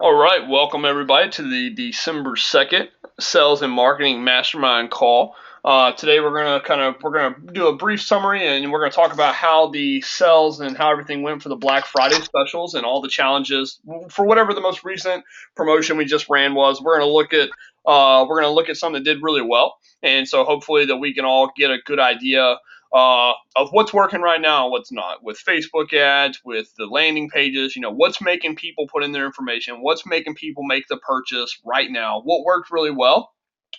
All right, welcome everybody to the December 2nd Sales and Marketing Mastermind call. Today we're gonna do a brief summary and we're gonna talk about how the sales and how everything went for the Black Friday specials and all the challenges for whatever the most recent promotion we just ran was. We're gonna look at something that did really well, and so hopefully that we can all get a good idea of what's working right now and what's not with Facebook ads, with the landing pages, what's making people put in their information, what's making people make the purchase right now, what worked really well,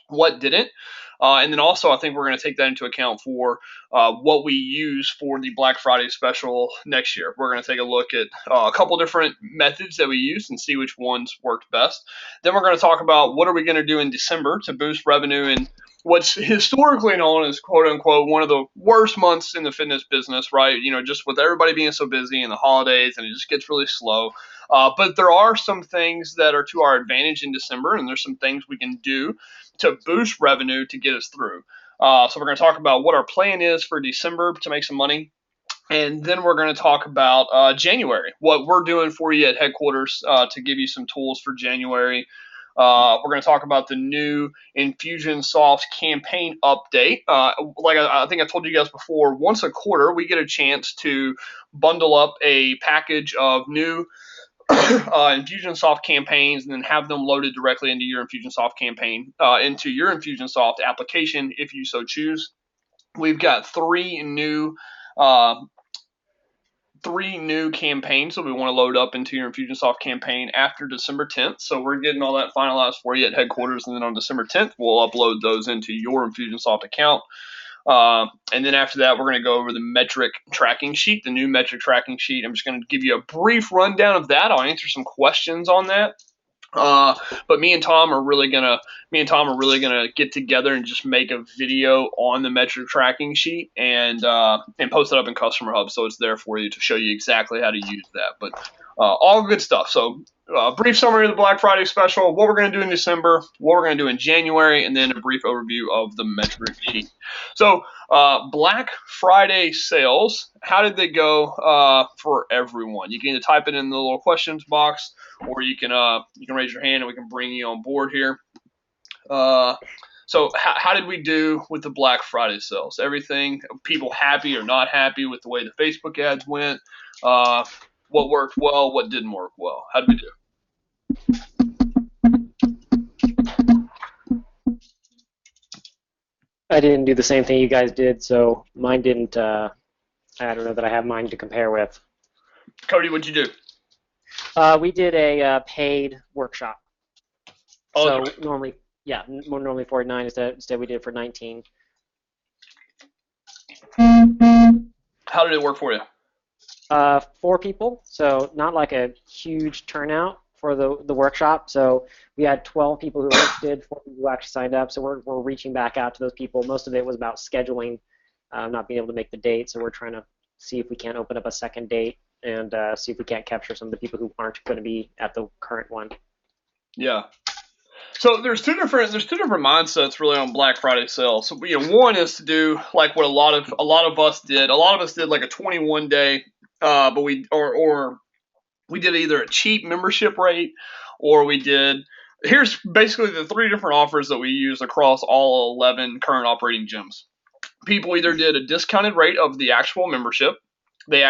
what didn't. And then also, I think we're going to take that into account for what we use for the Black Friday special next year. We're going to take a look at a couple different methods that we use and see which ones worked best. Then we're going to talk about what are we going to do in December to boost revenue in what's historically known as quote unquote one of the worst months in the fitness business, right? Just with everybody being so busy in the holidays and it just gets really slow. But there are some things that are to our advantage in December, and there's some things we can do to boost revenue to get us through. So we're going to talk about what our plan is for December to make some money. And then we're going to talk about January, what we're doing for you at headquarters to give you some tools for January. We're going to talk about the new Infusionsoft campaign update. Like I think I told you guys before, once a quarter we get a chance to bundle up a package of new Infusionsoft campaigns and then have them loaded directly into your Infusionsoft campaign, into your Infusionsoft application if you so choose. We've got uh, three new campaigns that we want to load up into your Infusionsoft campaign after December 10th. So we're getting all that finalized for you at headquarters, and then on December 10th, we'll upload those into your Infusionsoft account. And then after that, we're going to go over the metric tracking sheet, the new metric tracking sheet. I'm just going to give you a brief rundown of that. I'll answer some questions on that. But me and Tom are really gonna get together and just make a video on the metric tracking sheet and post it up in Customer Hub so it's there for you to show you exactly how to use that. But all good stuff. So brief summary of the Black Friday special, what we're going to do in December, what we're going to do in January, and then a brief overview of the metric sheet. So Black Friday sales, how did they go for everyone? You can either type it in the little questions box, or you can raise your hand and we can bring you on board here. So how did we do with the Black Friday sales? Everything, people happy or not happy with the way the Facebook ads went? Uh, what worked well? What didn't work well? How did we do? I didn't do the same thing you guys did, so mine didn't. I don't know that I have mine to compare with. Cody, what'd you do? We did a paid workshop. Oh, So normally, yeah, normally 49. Instead we did it for 19. how did it work for you? 4 people, so not like a huge turnout for the workshop. So we had 12 people who registered, 4 people who actually signed up. So we're reaching back out to those people. Most of it was about scheduling, not being able to make the date. So we're trying to see if we can open up a second date and see if we can't capture some of the people who aren't going to be at the current one. Yeah. So there's two different mindsets really on Black Friday sales. So one is to do like what a lot of us did. A lot of us did like a 21 day, but we did either a cheap membership rate or we did. Here's basically the three different offers that we use across all 11 current operating gyms. People either did a discounted rate of the actual membership. They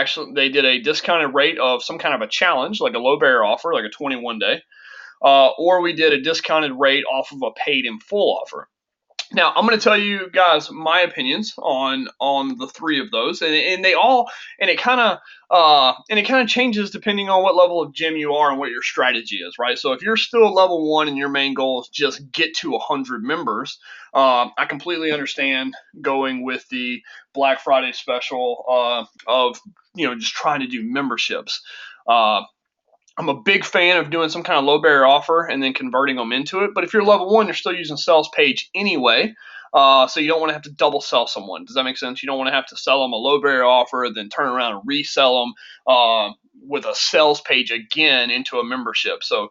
did a discounted rate of some kind of a challenge, like a low barrier offer, like a 21 day, or we did a discounted rate off of a paid in full offer. Now I'm going to tell you guys my opinions on the three of those, and they all and it kind of changes depending on what level of gym you are and what your strategy is, right? So if you're still level one and your main goal is just get to 100 members, I completely understand going with the Black Friday special of just trying to do memberships. Uh, I'm a big fan of doing some kind of low barrier offer and then converting them into it. But if you're level one, you're still using sales page anyway. So you don't want to have to double sell someone. Does that make sense? You don't want to have to sell them a low barrier offer, then turn around and resell them with a sales page again into a membership. So,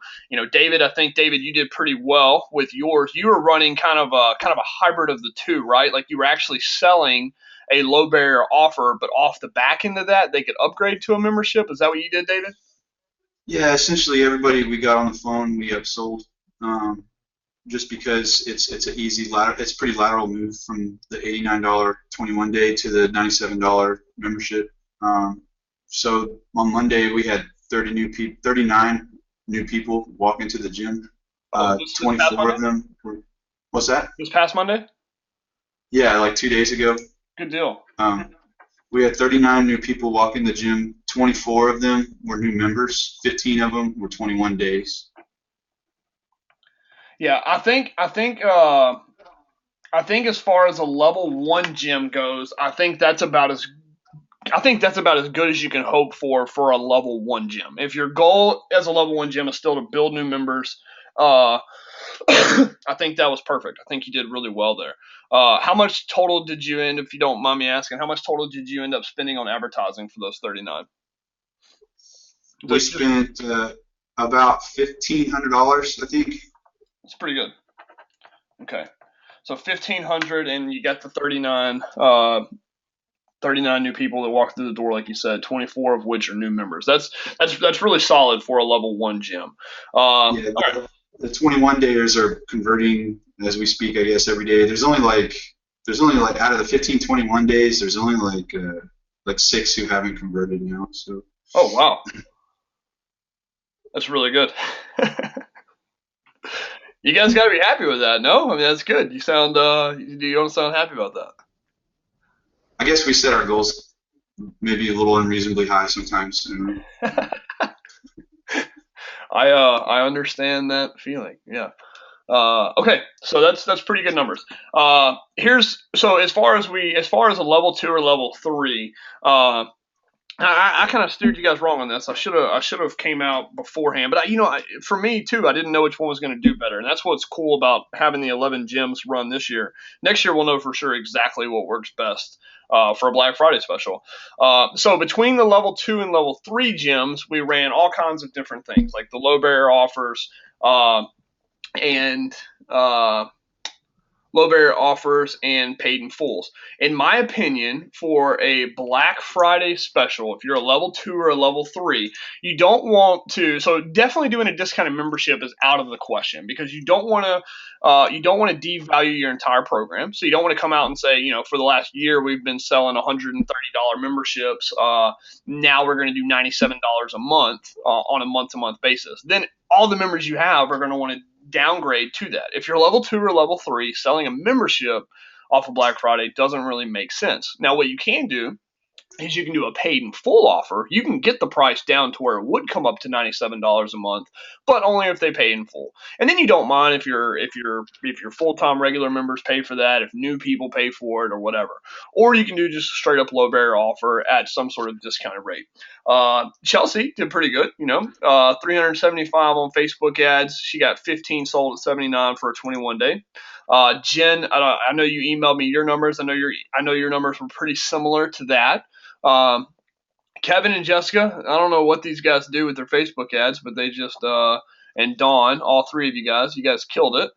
David, I think David, you did pretty well with yours. You were running kind of a hybrid of the two, right? Like you were actually selling a low barrier offer, but off the back end of that, they could upgrade to a membership. Is that what you did, David? Yeah, essentially everybody we got on the phone we upsold, just because it's an easy lateral, it's a pretty lateral move from the $89 21 day to the $97 membership. Um, so on Monday we had 39 new people walk into the gym. Oh, this past 24 Monday? of them were, what's that? This past Monday? Yeah, like 2 days ago. Good deal. Um, we had 39 new people walk in the gym. 24 of them were new members. 15 of them were 21 days. Yeah, I think as far as a level one gym goes, I think that's about as good as you can hope for a level one gym. If your goal as a level one gym is still to build new members, uh, I think that was perfect. I think you did really well there. How much total did you end, if you don't mind me asking, how much total did you end up spending on advertising for those 39? We Like, just spent about $1,500, I think. it's pretty good. Okay, so 1,500, and you got the 39 new people that walk through the door, like you said, 24 of which are new members. That's really solid for a level one gym. All Yeah, right. the 21 dayers are converting as we speak, I guess, every day. There's only like out of the 15 21 days, there's only like six who haven't converted now. So Oh wow, that's really good. You guys got to be happy with that, no? I mean, that's good. You don't sound happy about that. I guess we set our goals maybe a little unreasonably high sometimes. I understand that feeling. Yeah. Okay, so that's pretty good numbers. Here's so as far as a level two or level three, I kind of steered you guys wrong on this. I should have came out beforehand, but for me too, I didn't know which one was going to do better, and that's what's cool about having the 11 gyms run this year. Next year, we'll know for sure exactly what works best for a Black Friday special. So between the level two and level three gyms, we ran all kinds of different things, like the low barrier offers, and low barrier offers and paid in fulls. In my opinion, for a Black Friday special, if you're a level two or a level three, you don't want to. So definitely doing a discounted membership is out of the question because you don't want to devalue your entire program. So you don't want to come out and say, for the last year we've been selling $130 memberships. Now we're going to do $97 a month on a month-to-month basis. Then all the members you have are going to want to downgrade to that. If you're level two or level three, selling a membership off of Black Friday doesn't really make sense. Now, what you can do is you can do a paid in full offer. You can get the price down to where it would come up to $97 a month, but only if they pay in full. And then you don't mind if your full time regular members pay for that, if new people pay for it or whatever. Or you can do just a straight up low barrier offer at some sort of discounted rate. Chelsea did pretty good, 375 on Facebook ads. She got 15 sold at 79 for a 21 day. Jen, I know you emailed me your numbers. I know your numbers were pretty similar to that. Um, Kevin and Jessica, I don't know what these guys do with their Facebook ads, but they just and Dawn, all three of you guys killed it.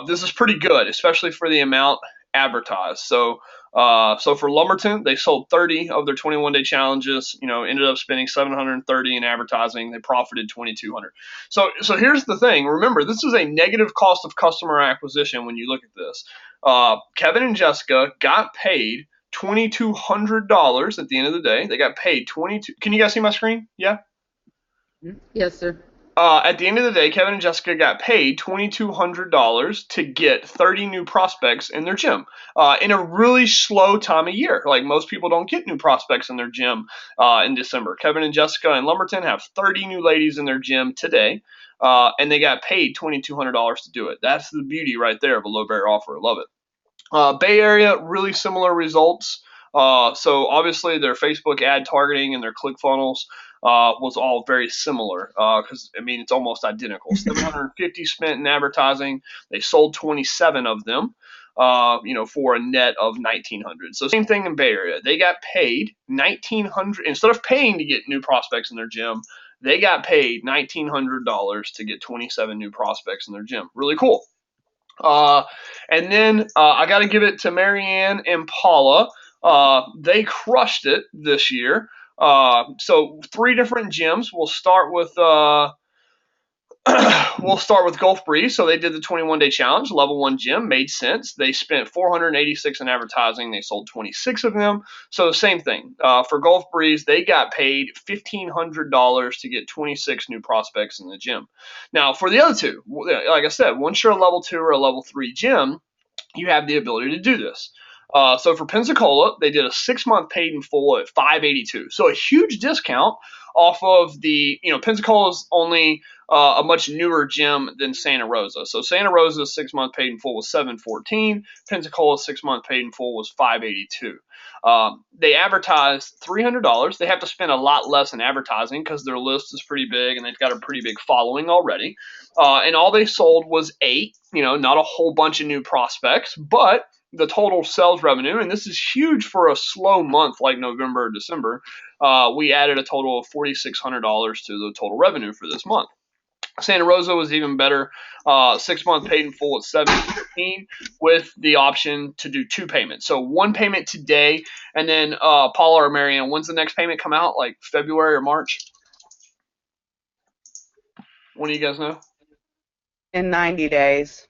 This is pretty good, especially for the amount advertised. So for Lumberton, they sold 30 of their 21 day challenges. Ended up spending 730 in advertising. They profited 2,200. So here's the thing. Remember, this is a negative cost of customer acquisition when you look at this. Kevin and Jessica got paid $2,200 at the end of the day. They got paid 22. Can you guys see my screen? Yeah. Yes, sir. At the end of the day, Kevin and Jessica got paid $2,200 to get 30 new prospects in their gym in a really slow time of year. Like most people don't get new prospects in their gym in December. Kevin and Jessica in Lumberton have 30 new ladies in their gym today, and they got paid $2,200 to do it. That's the beauty right there of a low barrier offer. I love it. Bay Area, really similar results. So obviously their Facebook ad targeting and their ClickFunnels was all very similar because it's almost identical. 750 spent in advertising. They sold 27 of them. For a net of 1,900. So same thing in Bay Area. They got paid 1,900 instead of paying to get new prospects in their gym. They got paid $1,900 to get 27 new prospects in their gym. Really cool. Uh, and then I got to give it to Marianne and Paula. They crushed it this year. So 3 different gyms. We'll start with Gulf Breeze. So they did the 21-day challenge. Level 1 gym made sense. They spent $486 in advertising. They sold 26 of them. So same thing. For Gulf Breeze, they got paid $1,500 to get 26 new prospects in the gym. Now, for the other 2, like I said, once you're a level 2 or a level 3 gym, you have the ability to do this. So for Pensacola, they did a 6-month paid in full at $582. So a huge discount off of Pensacola is only a much newer gym than Santa Rosa. So Santa Rosa's 6-month paid in full was $714. Pensacola's 6-month paid in full was $582. They advertised $300. They have to spend a lot less in advertising because their list is pretty big and they've got a pretty big following already. And all they sold was 8. Not a whole bunch of new prospects, but the total sales revenue, and this is huge for a slow month like November or December, we added a total of $4,600 to the total revenue for this month. Santa Rosa was even better, 6-month paid in full at $715 with the option to do 2 payments. So 1 payment today, and then Paula or Marianne, when's the next payment come out? Like February or March? When do you guys know? In 90 days.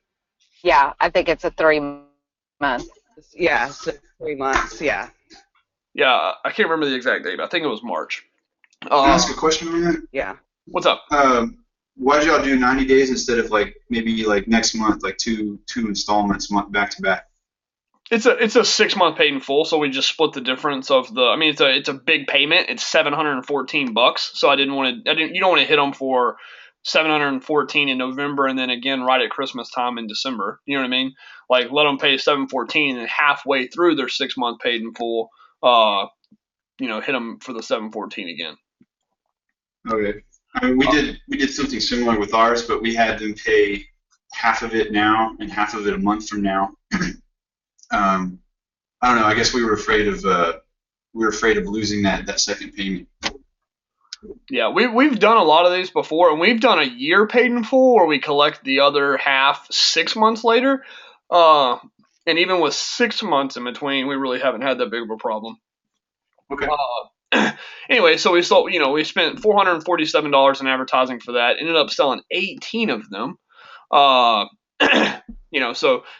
Yeah, I think it's a 3-month. Yeah, so 3 months. Yeah. Yeah, I can't remember the exact date, but I think it was March. Can I ask a question on that? Yeah. What's up? Why did y'all do 90 days instead of maybe next month, two installments back to back? It's a 6-month paid in full, so we just split the difference of the. I mean, it's a big payment. It's $714, so I didn't want to. You don't want to hit them for $714 in November and then again right at Christmas time in December. You know what I mean? Like let them pay $714 and then halfway through their 6-month paid in full, hit them for the $714 again. Okay. I mean, we did something similar with ours, but we had them pay half of it now and half of it a month from now. I don't know. I guess we were afraid of losing that second payment. Yeah, we've done a lot of these before, and we've done a year paid in full where we collect the other half 6 months later. And even with 6 months in between, we really haven't had that big of a problem. Okay. Anyway, so we spent $447 in advertising for that. Ended up selling 18 of them. So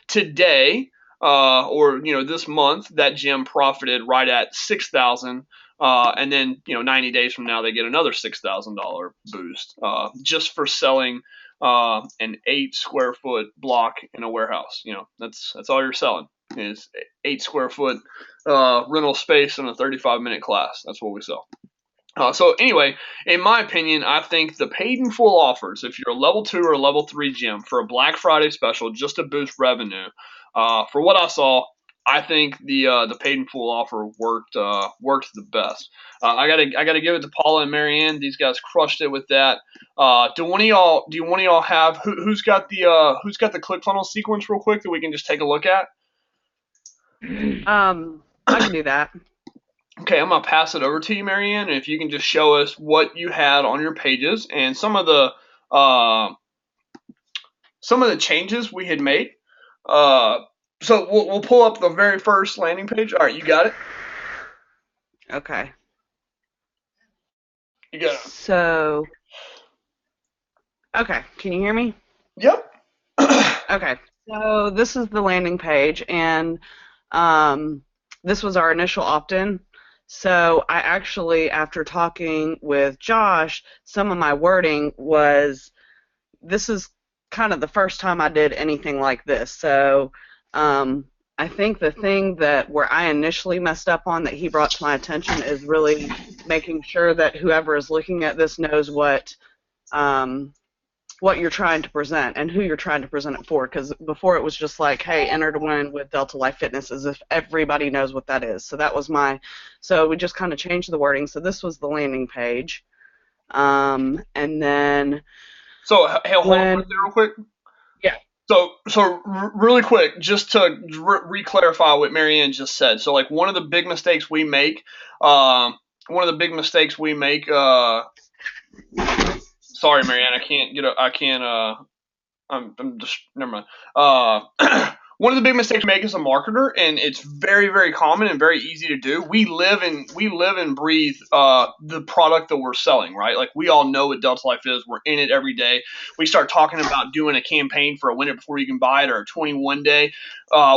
today, or this month, that gym profited right at $6,000. And then 90 days from now, they get another $6,000 boost just for selling an 8 square foot block in a warehouse. That's all you're selling is 8 square foot rental space in a 35-minute class. That's what we sell. So anyway, in my opinion, I think the paid in full offers, if you're a level 2 or a level 3 gym for a Black Friday special just to boost revenue, for what I saw, I think the paid in full offer worked the best. I gotta give it to Paula and Marianne. These guys crushed it with that. Do one of y'all have who's got the ClickFunnels sequence real quick that we can just take a look at? I can do that. Okay, I'm gonna pass it over to you, Marianne, and if you can just show us what you had on your pages and some of the changes we had made. So we'll pull up the very first landing page. All right, you got it? Okay. You got it. So, okay, can you hear me? Yep. Okay, so this is the landing page, and this was our initial opt-in. So I actually, after talking with Josh, some of my wording was, this is kind of the first time I did anything like this. So I think the thing where I initially messed up on that he brought to my attention is really making sure that whoever is looking at this knows what you're trying to present and who you're trying to present it for, because before it was just like, hey, enter to win with Delta Life Fitness, as if everybody knows what that is. So that was so we just kind of changed the wording. So this was the landing page. And then... So, hey, hold on real quick. Yeah. So really quick, just to re-clarify what Marianne just said. So, like, one of the big mistakes we make, sorry, Marianne, I'm just, never mind. one of the big mistakes we make as a marketer, and it's very, very common and very easy to do. We live and breathe the product that we're selling, right? Like we all know what Delta Life is. We're in it every day. We start talking about doing a campaign for a win it before you can buy it or a 21 day.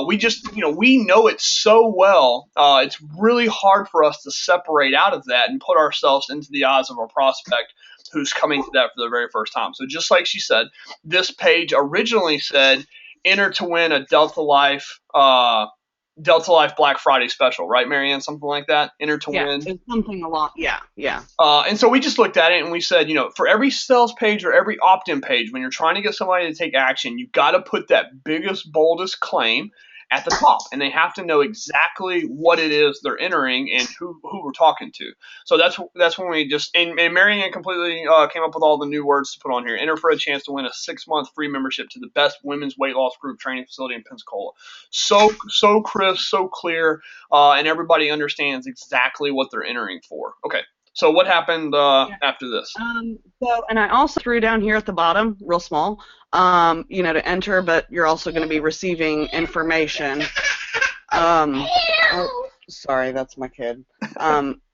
We just, we know it so well. It's really hard for us to separate out of that and put ourselves into the eyes of our prospect who's coming to that for the very first time. So just like she said, this page originally said, enter to win a Delta Life Black Friday special, right, Marianne? Something like that. Enter to win. It's something a lot. Yeah. And so we just looked at it and we said, for every sales page or every opt-in page, when you're trying to get somebody to take action, you've got to put that biggest, boldest claim at the top, and they have to know exactly what it is they're entering and who we're talking to. So that's when we just and Marianne completely came up with all the new words to put on here. Enter for a chance to win a 6-month free membership to the best women's weight loss group training facility in Pensacola. So crisp, so clear, and everybody understands exactly what they're entering for. Okay. So what happened after this? And I also threw down here at the bottom, real small, to enter, but you're also going to be receiving information. Sorry, that's my kid.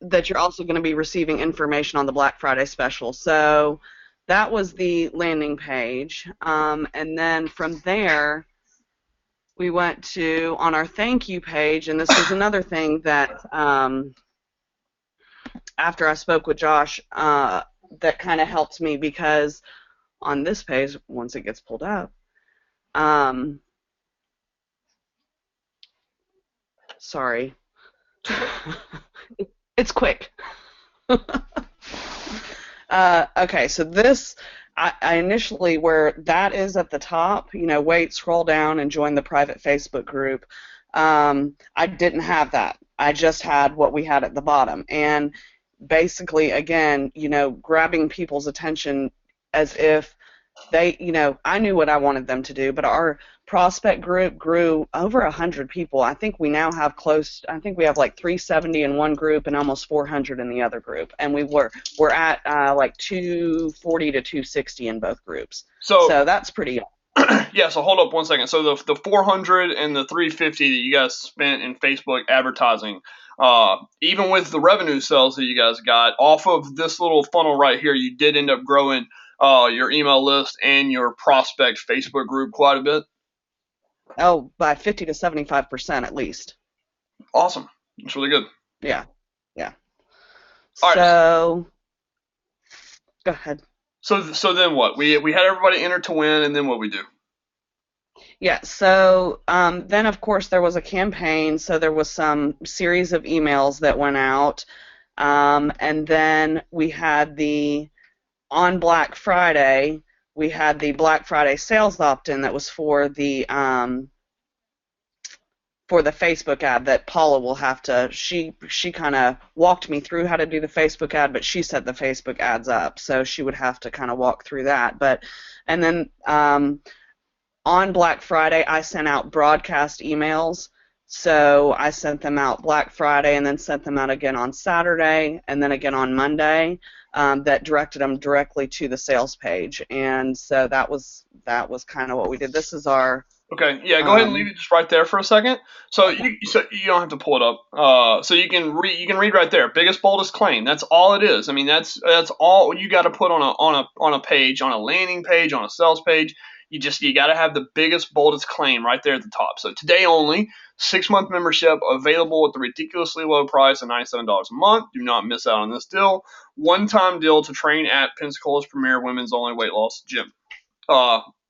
That you're also going to be receiving information on the Black Friday special. So that was the landing page. And then from there, we went to on our thank you page, and this was another thing that after I spoke with Josh, that kind of helped me, because on this page, once it gets pulled up, sorry, it's quick. Okay, so this, I initially, where that is at the top, wait, scroll down and join the private Facebook group. I didn't have that. I just had what we had at the bottom. And basically, again, grabbing people's attention as if they, I knew what I wanted them to do, but our prospect group grew over 100 people. I think we now have like 370 in one group and almost 400 in the other group. And we're at like 240 to 260 in both groups. So that's pretty. Yeah, so hold up one second. So the 400 and the 350 that you guys spent in Facebook advertising, even with the revenue sales that you guys got off of this little funnel right here, you did end up growing your email list and your prospect Facebook group quite a bit. Oh, by 50 to 75% at least. Awesome. That's really good. Yeah. All so, go ahead. So then what? We had everybody enter to win, and then what we do? Yeah, so then of course there was a campaign, so there was some series of emails that went out, and then we had on Black Friday, we had the Black Friday sales opt-in that was for the Facebook ad that Paula will have to, she kind of walked me through how to do the Facebook ad, but she set the Facebook ads up, so she would have to kind of walk through that. And then on Black Friday, I sent out broadcast emails. So I sent them out Black Friday and then sent them out again on Saturday and then again on Monday, that directed them directly to the sales page. And so that was kind of what we did. This is our... Okay, yeah, go ahead and leave it just right there for a second. So you don't have to pull it up. So you can read right there. Biggest, boldest claim. That's all it is. I mean, that's all you got to put on a page, on a landing page, on a sales page. You got to have the biggest, boldest claim right there at the top. So today only, 6-month membership available at the ridiculously low price of $97 a month. Do not miss out on this deal. One-time deal to train at Pensacola's premier women's only weight loss gym.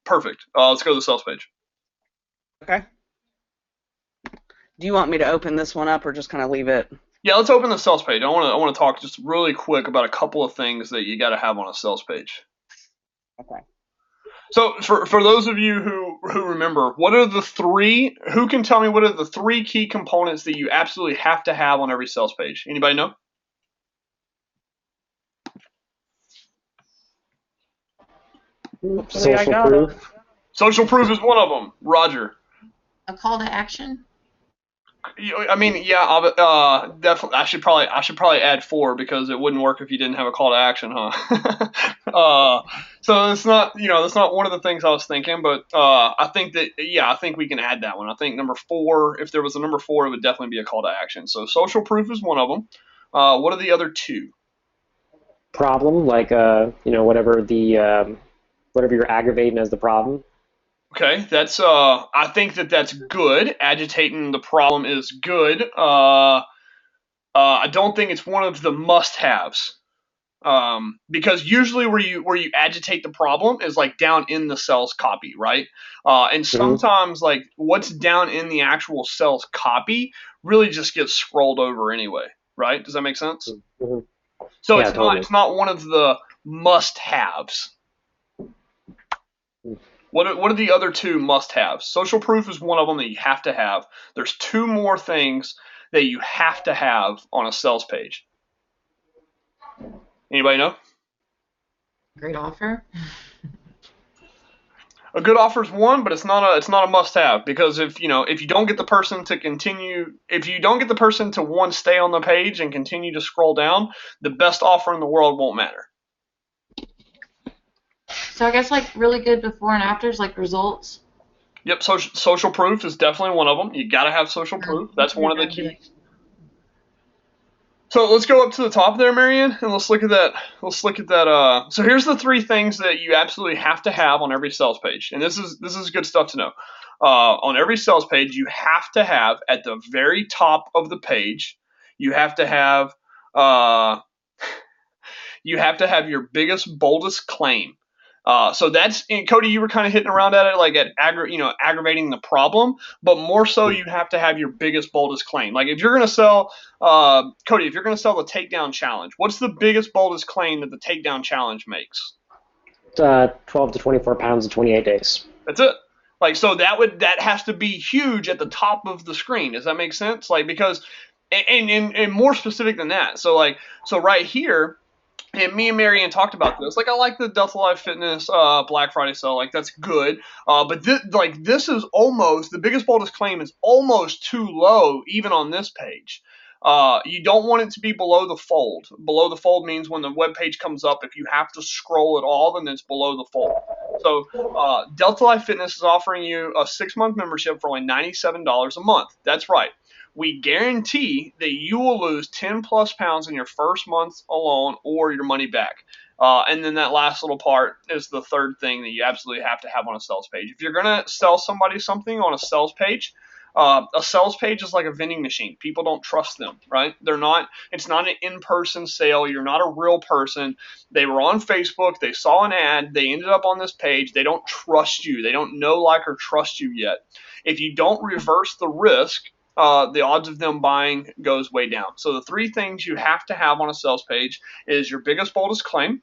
Perfect. Let's go to the sales page. Okay. Do you want me to open this one up or just kind of leave it? Yeah, let's open the sales page. I want to talk just really quick about a couple of things that you got to have on a sales page. Okay. So for those of you who remember, who can tell me what are the 3 key components that you absolutely have to have on every sales page? Anybody know? Social proof. Social proof is one of them. Roger. A call to action? I mean, yeah, definitely. I should probably add 4 because it wouldn't work if you didn't have a call to action, huh? So it's not, that's not one of the things I was thinking, but I think that, yeah, I think we can add that one. I think number 4, if there was a number 4, it would definitely be a call to action. So social proof is one of them. What are the other 2? Problem, like whatever the whatever you're aggravating as the problem. Okay, that's I think that that's good. Agitating the problem is good. I don't think it's one of the must-haves. Because usually where you agitate the problem is like down in the sales copy, right? And Hmm. sometimes like what's down in the actual sales copy really just gets scrolled over anyway, right? Does that make sense? Hmm. So Yeah, it's not totally. it's not one of the must-haves. What are the other 2 must-haves? Social proof is one of them that you have to have. There's 2 more things that you have to have on a sales page. Anybody know? Great offer. A good offer is one, but it's not a must-have because if you don't get the person to continue, if you don't get the person to one stay on the page and continue to scroll down, the best offer in the world won't matter. So I guess like really good before and afters, like results. Yep, social proof is definitely one of them. You got to have social proof. That's one of the keys. So let's go up to the top there, Marianne, and let's look at that. Let's look at that. So here's the 3 things that you absolutely have to have on every sales page, and this is good stuff to know. On every sales page, you have to have at the very top of the page, you have to have uh, you have to have your biggest, boldest claim. So that's, and Cody, you were kind of hitting around at it, like at aggravating the problem, but more so you have to have your biggest, boldest claim. Like if you're going to sell, Cody, if you're going to sell the takedown challenge, what's the biggest, boldest claim that the takedown challenge makes? 12 to 24 pounds in 28 days. That's it. Like, so that has to be huge at the top of the screen. Does that make sense? Like, because, and more specific than that. So right here, and me and Marianne talked about this. Like, I like the Delta Life Fitness Black Friday sale. Like, that's good. But this is almost the biggest, boldest claim is almost too low, even on this page. You don't want it to be below the fold. Below the fold means when the web page comes up, if you have to scroll at all, then it's below the fold. So Delta Life Fitness is offering you a 6-month membership for only $97 a month. That's right. We guarantee that you will lose 10 plus pounds in your first month alone or your money back. And then that last little part is the third thing that you absolutely have to have on a sales page. If you're going to sell somebody something on a sales page is like a vending machine. People don't trust them, right? It's not an in-person sale. You're not a real person. They were on Facebook. They saw an ad. They ended up on this page. They don't trust you. They don't know, like, or trust you yet. If you don't reverse the risk, the odds of them buying goes way down. So the 3 things you have to have on a sales page is your biggest, boldest claim.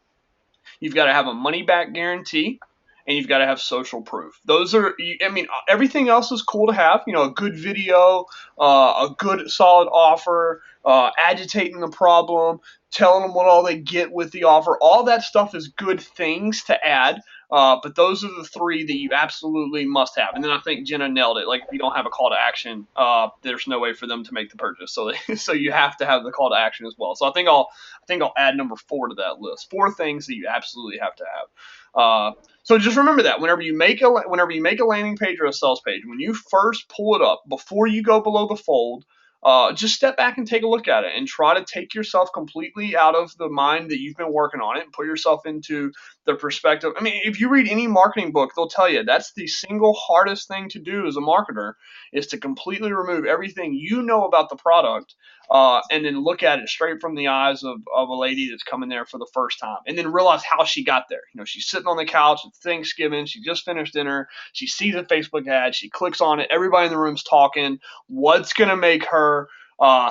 You've got to have a money back guarantee, and you've got to have social proof. Those are, I mean, everything else is cool to have. A good video, a good solid offer, agitating the problem, telling them what all they get with the offer. All that stuff is good things to add. But those are the 3 that you absolutely must have. And then I think Jenna nailed it. Like, if you don't have a call to action, there's no way for them to make the purchase. So you have to have the call to action as well. So I think I'll add number 4 to that list. 4 things that you absolutely have to have. So just remember that whenever you make a landing page or a sales page, when you first pull it up, before you go below the fold, just step back and take a look at it and try to take yourself completely out of the mind that you've been working on it and put yourself into the perspective. I mean, if you read any marketing book, they'll tell you that's the single hardest thing to do as a marketer is to completely remove everything you know about the product and then look at it straight from the eyes of a lady that's coming there for the first time and then realize how she got there. She's sitting on the couch at Thanksgiving. She just finished dinner. She sees a Facebook ad. She clicks on it. Everybody in the room's talking. What's going to make her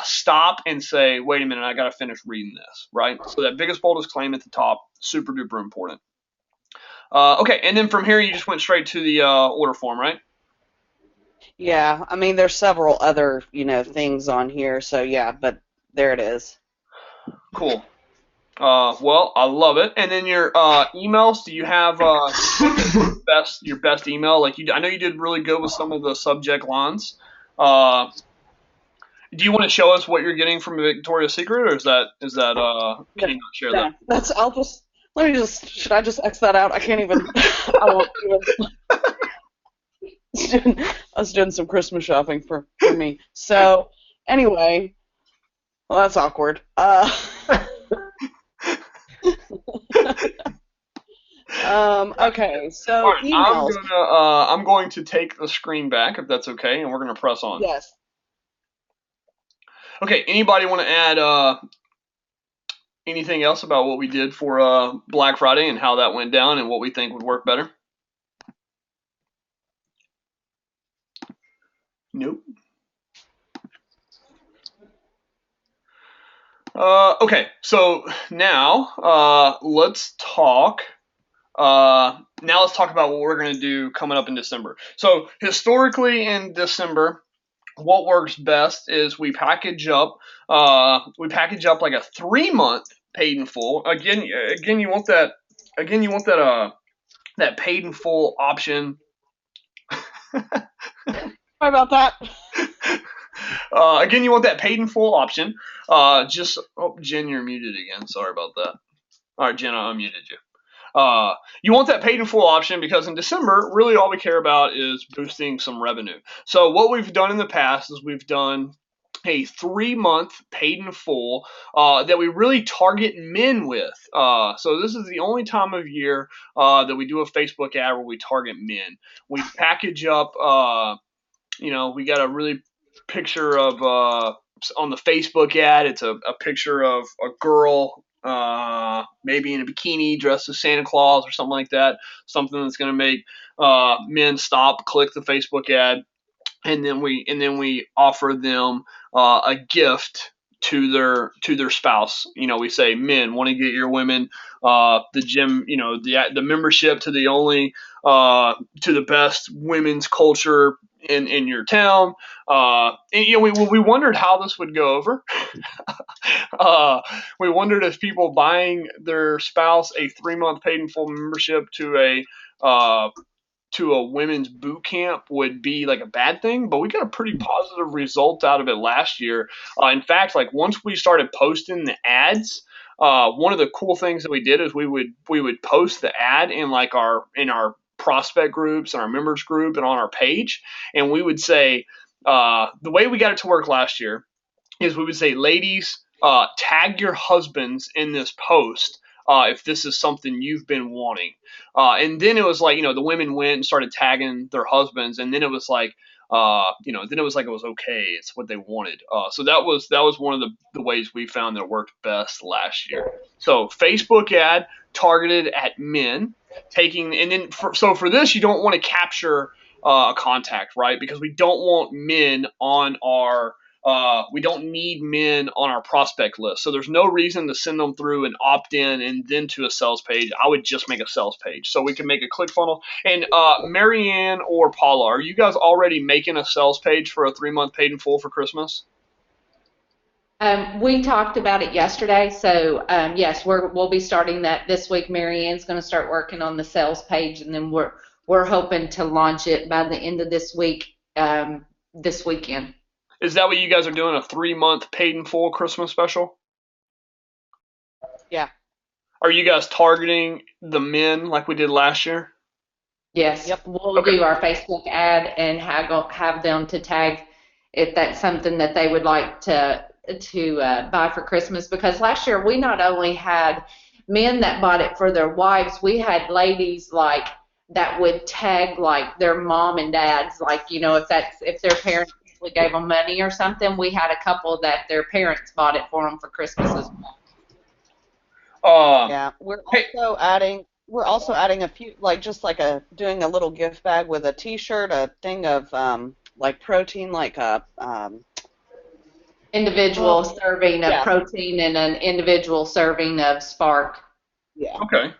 stop and say, wait a minute, I got to finish reading this, right? So that biggest, boldest claim at the top, super duper important. Okay, and then from here you just went straight to the order form, right? Yeah, I mean, there's several other, things on here, so yeah, but there it is. Cool. Well, I love it. And then your emails. Do you have your best email? Like I know you did really good with some of the subject lines. Do you want to show us what you're getting from Victoria's Secret, or can you not share that? That's. I'll just. Let me just. Should I just X that out? I can't even. I won't even. I was doing some Christmas shopping for me. So anyway, well, that's awkward. Okay, so All right, emails. I'm going to take the screen back if that's okay, and we're gonna press on. Yes. Okay. Anybody want to add anything else about what we did for Black Friday and how that went down and what we think would work better? Nope. Okay, so now let's talk. Now let's talk about what we're going to do coming up in December. So historically in December, what works best is we package up like a 3-month paid in full. Again, you want that. Again, you want that paid in full option. Sorry about that. Again, you want that paid in full option. Jen, you're muted again. Sorry about that. All right, Jen, I unmuted you. You want that paid in full option because in December, really all we care about is boosting some revenue. So what we've done in the past is we've done a 3-month paid in full that we really target men with. So this is the only time of year that we do a Facebook ad where we target men. We package up, we got a really picture of on the Facebook ad. It's a picture of a girl maybe in a bikini dressed as Santa Claus or something like that. Something that's going to make men stop, click the Facebook ad, and then we offer them a gift to their spouse. We say, men, want to get your women the gym, the membership to the only to the best women's culture in your town. And we wondered how this would go over. We wondered if people buying their spouse a 3-month paid in full membership to a women's boot camp would be like a bad thing, but we got a pretty positive result out of it last year. In fact, like once we started posting the ads, one of the cool things that we did is we would post the ad in our prospect groups and our members group and on our page, and we would say the way we got it to work last year is we would say, ladies, tag your husbands in this post if this is something you've been wanting. And then it was like, the women went and started tagging their husbands, and then it was like, then it was like it was okay. It's what they wanted. So that was one of the ways we found that it worked best last year. So Facebook ad targeted at men, for this you don't want to capture a contact, right? Because we don't want men on our we don't need men on our prospect list. So there's no reason to send them through an opt-in and then to a sales page. I would just make a sales page. So we can make a ClickFunnels. And Marianne or Paula, are you guys already making a sales page for a 3-month paid in full for Christmas? We talked about it yesterday, so yes, we'll be starting that this week. Marianne's going to start working on the sales page, and then we're hoping to launch it by the end of this week, this weekend. Is that what you guys are doing, a 3-month paid in full Christmas special? Yeah. Are you guys targeting the men like we did last year? Yes. Yep. We'll do our Facebook ad and have them to tag if that's something that they would like to buy for Christmas. Because last year we not only had men that bought it for their wives, we had ladies like that would tag like their mom and dads, like if their parents gave them money or something. We had a couple that their parents bought it for them for Christmas as well. Yeah, we're also adding a few, like just like doing a little gift bag with a T-shirt, a thing of like protein, like a individual serving of protein and an individual serving of Spark. Yeah. Okay.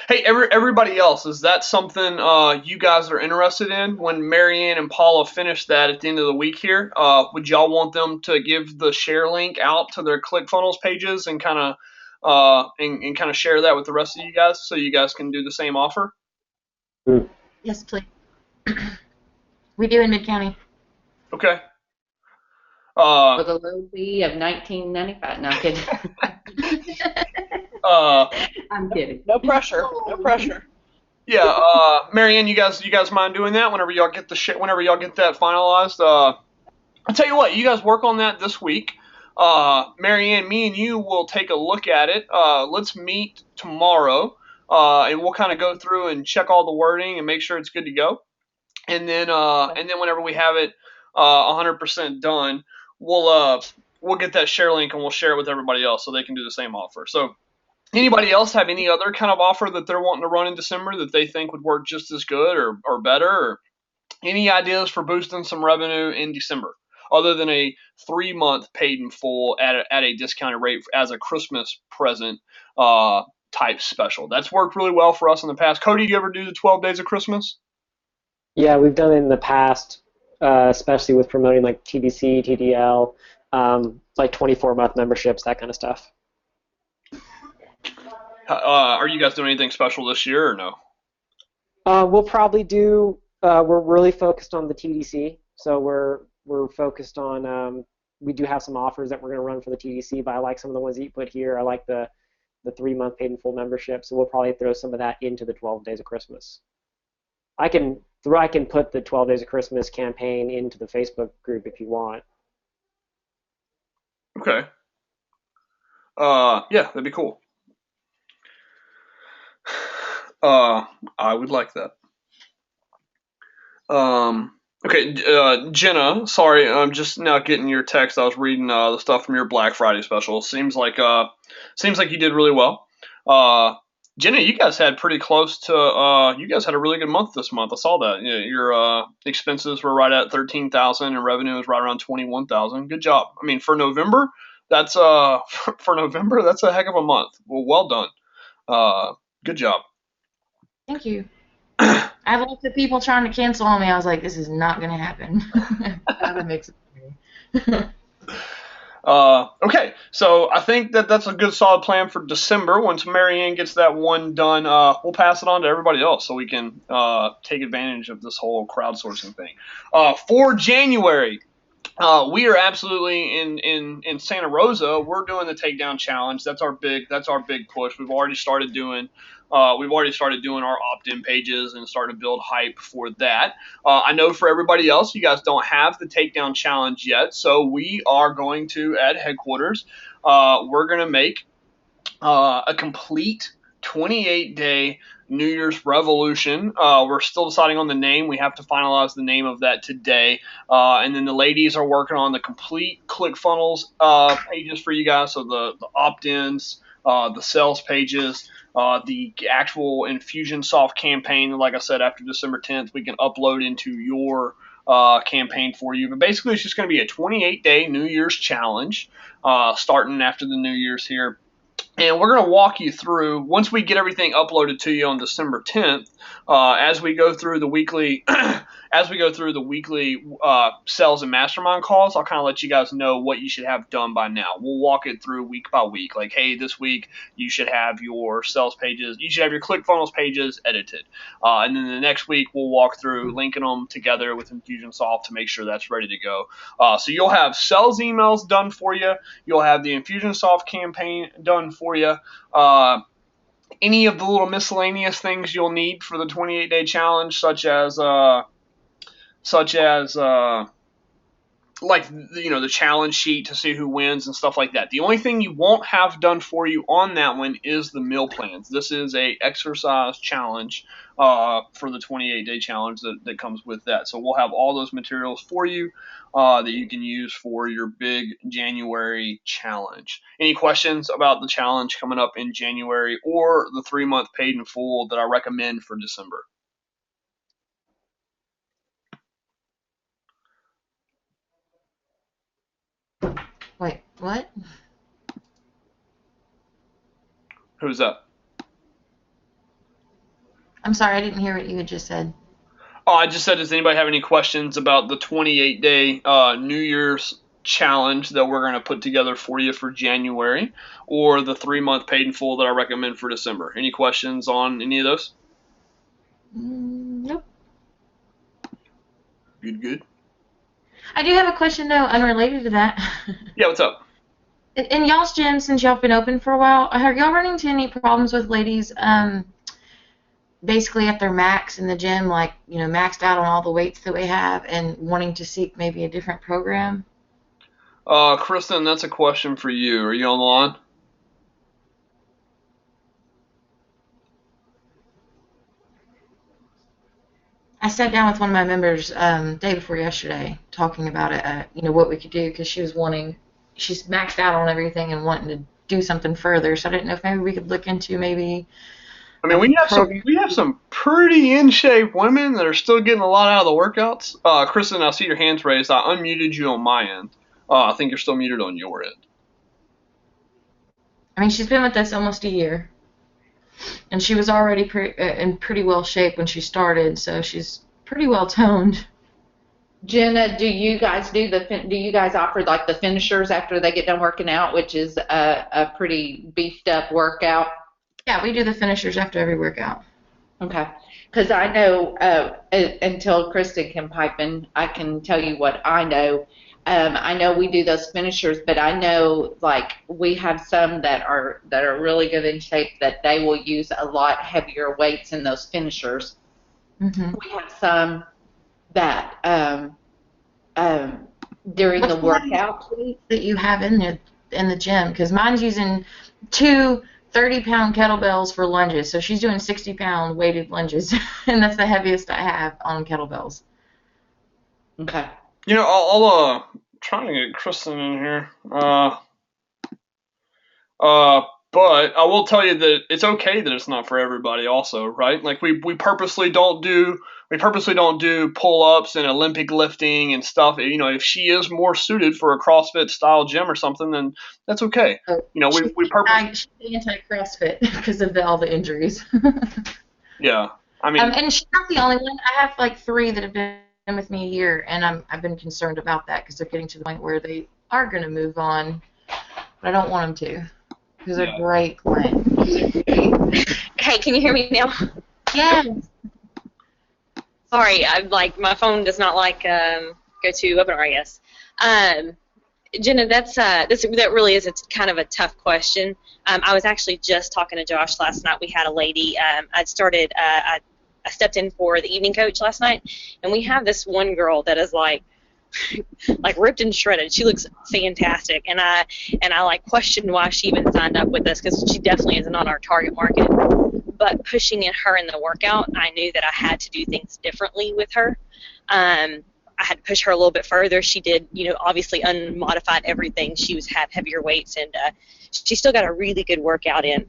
Hey, everybody else, is that something you guys are interested in? When Marianne and Paula finish that at the end of the week here, would y'all want them to give the share link out to their ClickFunnels pages and kind of share that with the rest of you guys so you guys can do the same offer? Yes, please. We do in Mid-County. Okay. Uh, with a low fee of $19.95. No, I'm kidding. uh, I'm kidding. No pressure. No pressure. yeah, Marianne, you guys mind doing that whenever y'all get whenever y'all get that finalized? I'll tell you what, you guys work on that this week. Marianne, me and you will take a look at it. Let's meet tomorrow, and we'll kind of go through and check all the wording and make sure it's good to go. And then whenever we have it 100% done, we'll get that share link and we'll share it with everybody else so they can do the same offer. So anybody else have any other kind of offer that they're wanting to run in December that they think would work just as good or better? Or any ideas for boosting some revenue in December other than a 3-month paid in full at a discounted rate as a Christmas present type special? That's worked really well for us in the past. Cody, you ever do the 12 days of Christmas? Yeah, we've done it in the past, especially with promoting like TBC, TDL, like 24-month memberships, that kind of stuff. Are you guys doing anything special this year or no? We'll probably do. We're really focused on the TDC, so we're focused on. We do have some offers that we're going to run for the TDC, but I like some of the ones that you put here. I like the 3-month paid in full membership, so we'll probably throw some of that into the 12 days of Christmas. I can put the 12 days of Christmas campaign into the Facebook group if you want. Okay. Yeah, that'd be cool. I would like that. Okay, Jenna, sorry, I'm just now getting your text. I was reading the stuff from your Black Friday special. Seems like you did really well. Jenna, you guys had pretty close to you guys had a really good month this month. I saw that. Your expenses were right at 13,000 and revenue was right around 21,000. Good job. I mean, for November, that's for November, that's a heck of a month. Well done. Good job. Thank you. I have lots of people trying to cancel on me. I was like, this is not going to happen. That makes it Okay, so I think that's a good solid plan for December. Once Marianne gets that one done, we'll pass it on to everybody else so we can take advantage of this whole crowdsourcing thing. For January, we are absolutely in Santa Rosa. We're doing the takedown challenge. That's our big push. We've already started doing our opt-in pages and starting to build hype for that. I know for everybody else, you guys don't have the takedown challenge yet, so we are going to at headquarters. We're going to make a complete 28-day New Year's Revolution. We're still deciding on the name. We have to finalize the name of that today. And then the ladies are working on the complete ClickFunnels pages for you guys. So the opt-ins, the sales pages, the actual Infusionsoft campaign. Like I said, after December 10th, we can upload into your campaign for you. But basically, it's just going to be a 28-day New Year's challenge starting after the New Year's here. And we're going to walk you through, once we get everything uploaded to you on December 10th, as we go through the weekly sales and mastermind calls, I'll kind of let you guys know what you should have done by now. We'll walk it through week by week. Like, hey, this week you should have your sales pages, you should have your ClickFunnels pages edited. And then the next week we'll walk through linking them together with Infusionsoft to make sure that's ready to go. So you'll have sales emails done for you. You'll have the Infusionsoft campaign done for you. Any of the little miscellaneous things you'll need for the 28-day challenge, such as like the challenge sheet to see who wins and stuff like that. The only thing you won't have done for you on that one is the meal plans. This is a exercise challenge for the 28-day challenge that comes with that. So we'll have all those materials for you that you can use for your big January challenge. Any questions about the challenge coming up in January or the 3-month paid in full that I recommend for December? Wait, what? Who's that? I'm sorry, I didn't hear what you had just said. Oh, I just said, does anybody have any questions about the 28-day New Year's challenge that we're going to put together for you for January, or the 3-month paid in full that I recommend for December? Any questions on any of those? Nope. Good. I do have a question though, unrelated to that. Yeah, what's up? In y'all's gym, since y'all been open for a while, are y'all running into any problems with ladies basically at their max in the gym, like, maxed out on all the weights that we have and wanting to seek maybe a different program? Kristen, that's a question for you. Are you on the line? I sat down with one of my members day before yesterday talking about it, what we could do, because she's maxed out on everything and wanting to do something further. So I didn't know if maybe we could look into maybe I mean, a program. we have some pretty in shape women that are still getting a lot out of the workouts. Kristen, I see your hands raised. I unmuted you on my end. I think you're still muted on your end. I mean, she's been with us almost a year, and she was already in pretty well shape when she started, so she's pretty well toned. Jenna, do you guys offer like the finishers after they get done working out, which is a pretty beefed up workout? Yeah, we do the finishers after every workout. Okay. Because I know, until Kristen can pipe in, I can tell you what I know. I know we do those finishers, but I know like we have some that are really good in shape that they will use a lot heavier weights in those finishers. Mm-hmm. We have some that during What's the workout. weight that you have in the gym? Because mine's using two 30-pound kettlebells for lunges, so she's doing 60-pound weighted lunges, and that's the heaviest I have on kettlebells. Okay. I'll trying to get Kristen in here. But I will tell you that it's okay that it's not for everybody also, right? Like we purposely don't do pull-ups and Olympic lifting and stuff. If she is more suited for a CrossFit style gym or something, then that's okay. We purposely. She's anti-CrossFit because of all the injuries. Yeah. I mean, and she's not the only one. I have like 3 that have been with me a year, and I've been concerned about that because they're getting to the point where they are going to move on, but I don't want them to because they're great clients. Hey, can you hear me now? Yes. Sorry, my phone does not go to webinar, I guess. Jenna, that really is kind of a tough question. I was actually just talking to Josh last night. We had a lady. I stepped in for the evening coach last night, and we have this one girl that is like ripped and shredded. She looks fantastic, and I questioned why she even signed up with us because she definitely is not our target market. But pushing her in the workout, I knew that I had to do things differently with her. I had to push her a little bit further. She did, obviously unmodified everything. She had heavier weights, and she still got a really good workout in.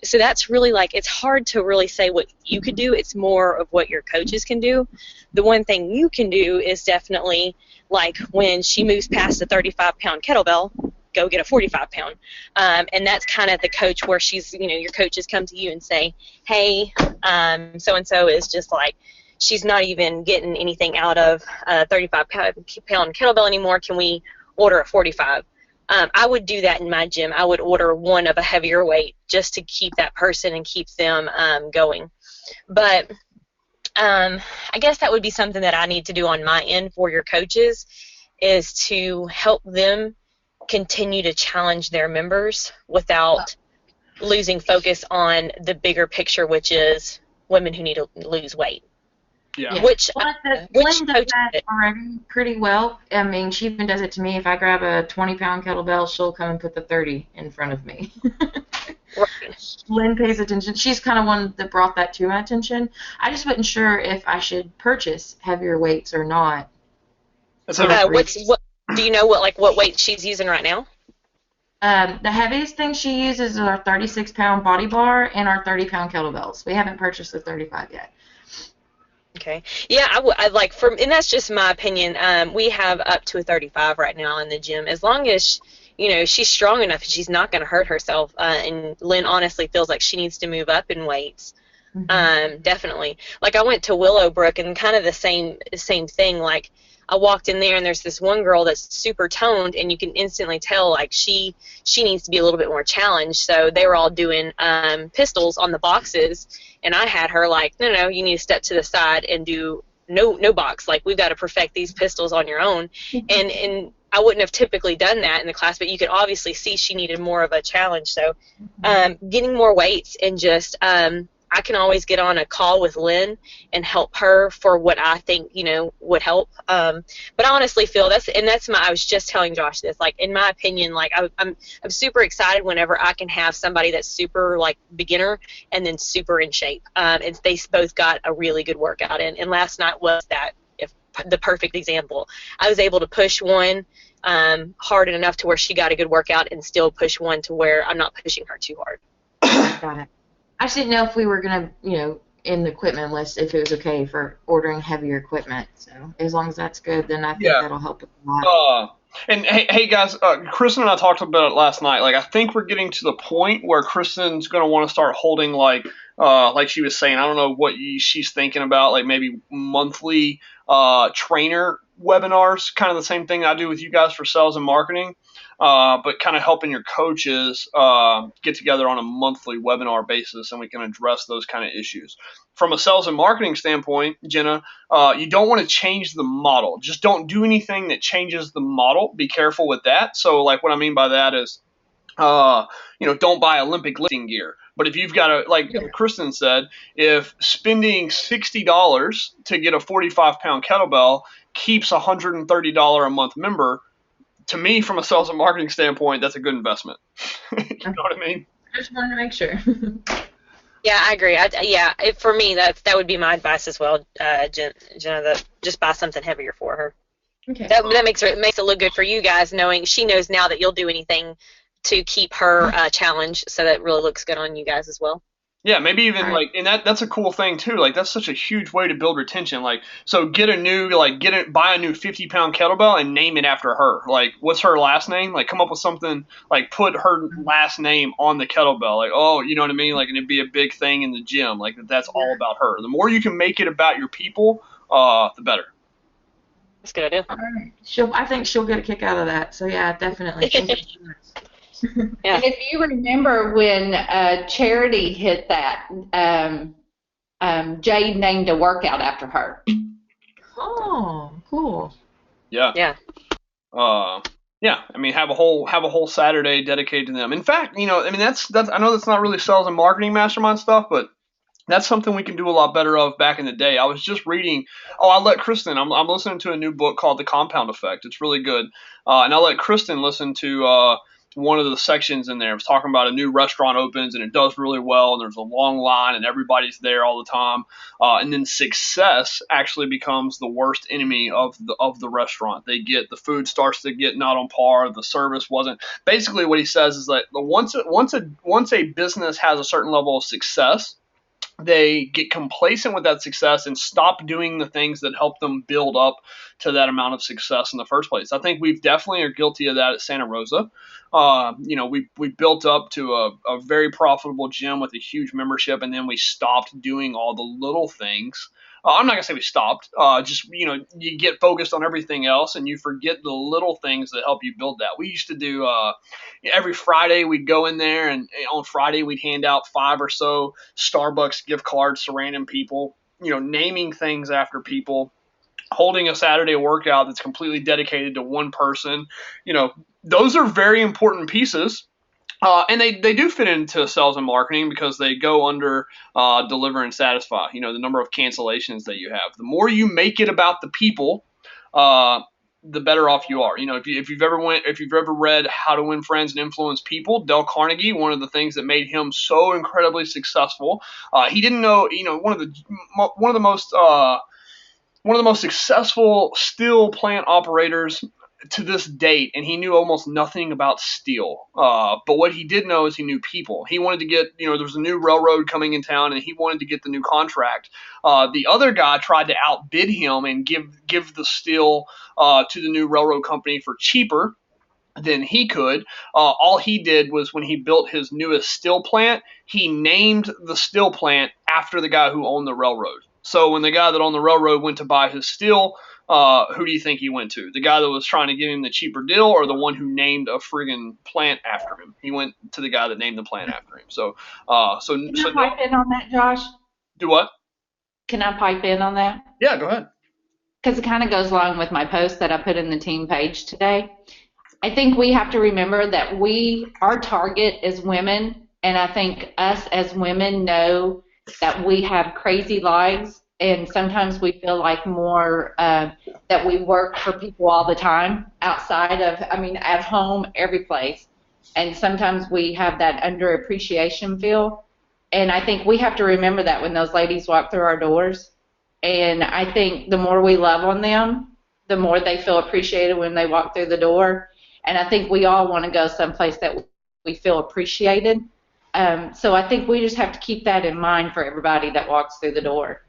So that's really it's hard to really say what you could do. It's more of what your coaches can do. The one thing you can do is definitely, when she moves past the 35-pound kettlebell, go get a 45-pound. And that's kind of the coach where your coaches come to you and say, hey, so-and-so is just she's not even getting anything out of a 35-pound kettlebell anymore. Can we order a 45? I would do that in my gym. I would order one of a heavier weight just to keep that person and keep them going. But I guess that would be something that I need to do on my end for your coaches, is to help them continue to challenge their members without losing focus on the bigger picture, which is women who need to lose weight. Yeah. Which Lynn does that already pretty well. I mean, she even does it to me. If I grab a 20-pound kettlebell, she'll come and put the 30 in front of me. Right. Lynn pays attention. She's kind of one that brought that to my attention. I just wasn't sure if I should purchase heavier weights or not. So, do you know what weight she's using right now? The heaviest thing she uses is our 36-pound body bar and our 30-pound kettlebells. We haven't purchased the 35 yet. Okay. Yeah, and that's just my opinion. We have up to a 35 right now in the gym. As long as, she's strong enough, she's not going to hurt herself. And Lynn honestly feels like she needs to move up in weights. Mm-hmm. Definitely. I went to Willowbrook and kind of the same thing. I walked in there and there's this one girl that's super toned, and you can instantly tell she needs to be a little bit more challenged. So they were all doing pistols on the boxes, and I had her no, you need to step to the side and do no box. Like, we've got to perfect these pistols on your own. And I wouldn't have typically done that in the class, but you could obviously see she needed more of a challenge. So getting more weights, and just I can always get on a call with Lynn and help her for what I think, would help. But I honestly feel I was just telling Josh this, like, in my opinion, like, I'm super excited whenever I can have somebody that's super, like, beginner and then super in shape. And they both got a really good workout in. And last night was the perfect example. I was able to push one hard enough to where she got a good workout, and still push one to where I'm not pushing her too hard. Got it. I just didn't know if we were going to, in the equipment list, if it was okay for ordering heavier equipment. So as long as that's good, then I think that'll help a lot. And hey guys, Kristen and I talked about it last night. Like, I think we're getting to the point where Kristen's going to want to start holding, like she was saying, I don't know what she's thinking about, like maybe monthly trainer webinars, kind of the same thing I do with you guys for sales and marketing, but kind of helping your coaches get together on a monthly webinar basis, and we can address those kind of issues. From a sales and marketing standpoint, Jenna, you don't want to change the model. Just don't do anything that changes the model. Be careful with that. So, like, what I mean by that is, don't buy Olympic lifting gear. But if you've got like Kristen said, if spending $60 to get a 45-pound kettlebell keeps a $130 a month member, to me, from a sales and marketing standpoint, that's a good investment. You know what I mean? I just wanted to make sure. Yeah, I agree. For me, that would be my advice as well, Jenna. That just buy something heavier for her. Okay. That makes it look good for you guys, knowing she knows now that you'll do anything to keep her challenge, so that really looks good on you guys as well. Yeah, maybe even and that's a cool thing too. Like, that's such a huge way to build retention. Like, so buy a new 50-pound kettlebell and name it after her. Like, what's her last name? Like, come up with something, like, put her last name on the kettlebell. Like, oh, you know what I mean? Like, and it'd be a big thing in the gym. Like, that's all about her. The more you can make it about your people, the better. That's a good idea. All right. I think she'll get a kick out of that. So yeah, definitely. Yeah. And if you remember when Charity hit that, Jade named a workout after her. Oh, cool. Yeah. Yeah. Yeah. I mean, have a whole Saturday dedicated to them. In fact, that's I know that's not really sales and marketing mastermind stuff, but that's something we can do a lot better of back in the day. I was just reading. I'll let Kristen. I'm listening to a new book called The Compound Effect. It's really good, and I'll let Kristen listen to one of the sections in there. It was talking about a new restaurant opens and it does really well, and there's a long line and everybody's there all the time. And then success actually becomes the worst enemy of the restaurant. The food starts to get not on par. The service wasn't. Basically, what he says is that once a business has a certain level of success, they get complacent with that success and stop doing the things that help them build up to that amount of success in the first place. I think we've definitely are guilty of that at Santa Rosa. We built up to a very profitable gym with a huge membership, and then we stopped doing all the little things. I'm not gonna say we stopped. You get focused on everything else, and you forget the little things that help you build that. We used to do every Friday we'd go in there, and on Friday we'd hand out 5 or so Starbucks gift cards to random people. Naming things after people, holding a Saturday workout that's completely dedicated to one person. Those are very important pieces. And they do fit into sales and marketing because they go under deliver and satisfy. The number of cancellations that you have. The more you make it about the people, the better off you are. If you've ever read How to Win Friends and Influence People, Dale Carnegie, one of the things that made him so incredibly successful, he didn't know. One of the most successful steel plant operators to this date, and he knew almost nothing about steel. But what he did know is he knew people. He wanted to get, there was a new railroad coming in town, and he wanted to get the new contract. The other guy tried to outbid him and give the steel to the new railroad company for cheaper than he could. All he did was, when he built his newest steel plant, he named the steel plant after the guy who owned the railroad. So when the guy that owned the railroad went to buy his steel, who do you think he went to? The guy that was trying to give him the cheaper deal, or the one who named a friggin' plant after him? He went to the guy that named the plant after him. Can I pipe in on that, Josh? Do what? Can I pipe in on that? Yeah, go ahead. because it kind of goes along with my post that I put in the team page today. I think we have to remember that our target is women, and I think us as women know that we have crazy lives, and sometimes we feel like more that we work for people all the time outside of, at home, every place. And sometimes we have that underappreciation feel. And I think we have to remember that when those ladies walk through our doors. And I think the more we love on them, the more they feel appreciated when they walk through the door. And I think we all want to go someplace that we feel appreciated. So I think we just have to keep that in mind for everybody that walks through the door.